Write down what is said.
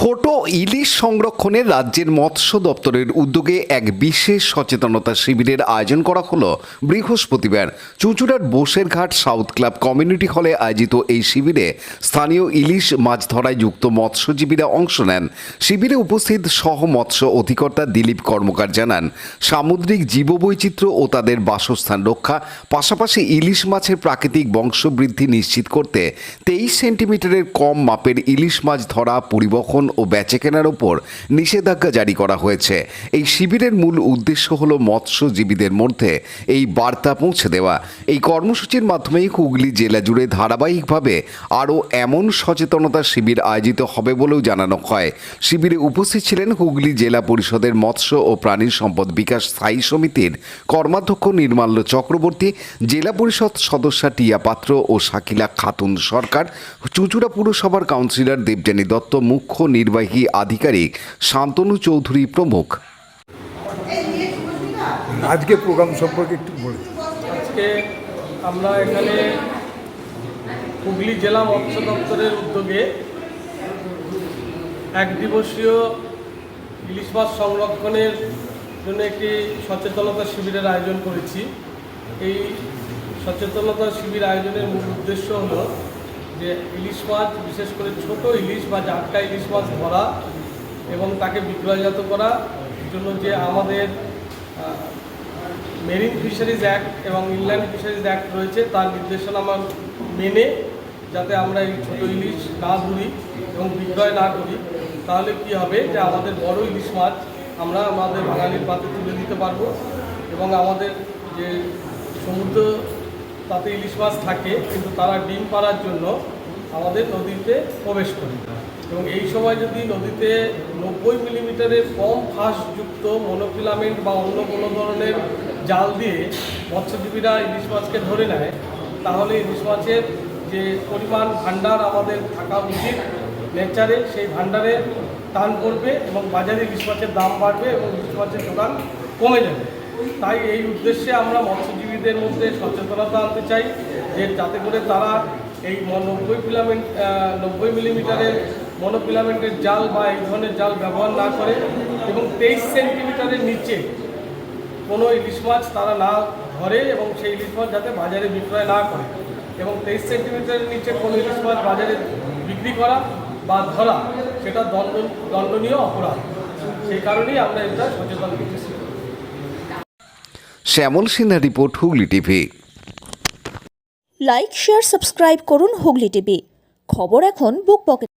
ছোট ইলিশ সংরক্ষণে রাজ্যের মৎস্য দপ্তরের উদ্যোগে এক বিশেষ সচেতনতা শিবিরের আয়োজন করা হলো বৃহস্পতিবার চুঁচুড়ার বোসেরঘাট সাউথ ক্লাব কমিউনিটি হলে আয়োজিত এই শিবিরে স্থানীয় ইলিশ মাছ ধরায় যুক্ত মৎস্যজীবীরা অংশ নেন। শিবিরে উপস্থিত সহ মৎস্য অধিকর্তা দিলীপ কর্মকার জানান, সামুদ্রিক জীববৈচিত্র্য ও তাদের বাসস্থান রক্ষা, পাশাপাশি ইলিশ মাছের প্রাকৃতিক বংশবৃদ্ধি নিশ্চিত করতে 23 সেন্টিমিটারের কম মাপের ইলিশ মাছ ধরা, পরিবহন ও বেচাকেনার ওপর নিষেধাজ্ঞা জারি করা হয়েছে। এই শিবিরের মূল উদ্দেশ্য হল মৎস্যজীবীদের মধ্যে এই বার্তা পৌঁছে দেওয়া। এই কর্মসূচির মাধ্যমেই হুগলি জেলা জুড়ে ধারাবাহিকভাবে আরও এমন সচেতনতা শিবির আয়োজিত হবে বলেও জানানো হয়। শিবিরে উপস্থিত ছিলেন হুগলি জেলা পরিষদের মৎস্য ও প্রাণী সম্পদ বিকাশ স্থায়ী সমিতির কর্মাধ্যক্ষ নির্মাল্য চক্রবর্তী, জেলা পরিষদ সদস্যা টিয়া পাত্র ও শাকিলা খাতুন সরকার, চুঁচুড়া পুরসভার কাউন্সিলর দেবযানী দত্ত, মুখ্য নির্বাহী আধিকারিক শান্তনু চৌধুরী প্রমুখ। আজকে প্রোগ্রাম সম্পর্কে একটু বলুন। আজকে আমরা এখানে হুগলি জেলা মৎস্য দপ্তরের উদ্যোগে এক দিবসীয় ইলিশ মাছ সংরক্ষণের জন্য একটি সচেতনতা শিবিরের আয়োজন করেছি। এই সচেতনতা শিবির আয়োজনের মূল উদ্দেশ্য হলো যে ইলিশ মাছ, বিশেষ করে ছোট ইলিশ বা জাটকা ইলিশ মাছ ধরা এবং তাকে বিক্রয়জাত করা জন্য যে আমাদের মেরিন ফিশারিজ অ্যাক্ট এবং ইনল্যান্ড ফিশারিজ অ্যাক্ট রয়েছে তার নির্দেশনা মেনে যাতে আমরা এই ছোটো ইলিশ না ধরি এবং বিক্রয় না করি, তাহলে কি হবে যে আমাদের বড় ইলিশ মাছ আমরা আমাদের বাঙালির পাতে তুলে দিতে পারবো এবং আমাদের যে সমুদ্র তাতে ইলিশ মাছ থাকে কিন্তু তারা ডিম পাড়ার জন্য আমাদের নদীতে প্রবেশ করে এবং এই সময় যদি নদীতে 90 মিলিমিটারের কম ফাঁসযুক্ত মনোফিলামেন্ট বা অন্য কোনো ধরনের জাল দিয়ে মৎস্যজীবীরা ইলিশ মাছকে ধরে নেয়, তাহলে ইলিশ মাছের যে পরিমাণ ভাণ্ডার আমাদের থাকা উচিত নেচারে, সেই ভাণ্ডারে টান পড়বে এবং বাজারে ইলিশ মাছের দাম বাড়বে এবং ইলিশ মাছের দোকান কমে যাবে। তাই এই উদ্দেশ্যে আমরা মৎস্যজীবীদের মধ্যে সচেতনতা আনতে চাই যে যাতে করে তারা এই 90 মিলিমিটারের মনোফিলামেন্টের জাল বা এই ধরনের জাল ব্যবহার না করে এবং 23 সেন্টিমিটারের নিচে কোনো ইলিশ মাছ তারা না ধরে এবং সেই ইলিশ মাছ যাতে বাজারে বিক্রয় না করে এবং 23 সেন্টিমিটারের নিচে কোনো ইলিশ মাছ বাজারে বিক্রি করা বা ধরা সেটা দণ্ডনীয় অপরাধ। সেই কারণেই আমরা এটা সচেতন করতেছি। Shyamal Sinha report, Hooghly TV. Like, share, subscribe করুন হুগলি টিভি। খবর এখন বুক পকেট।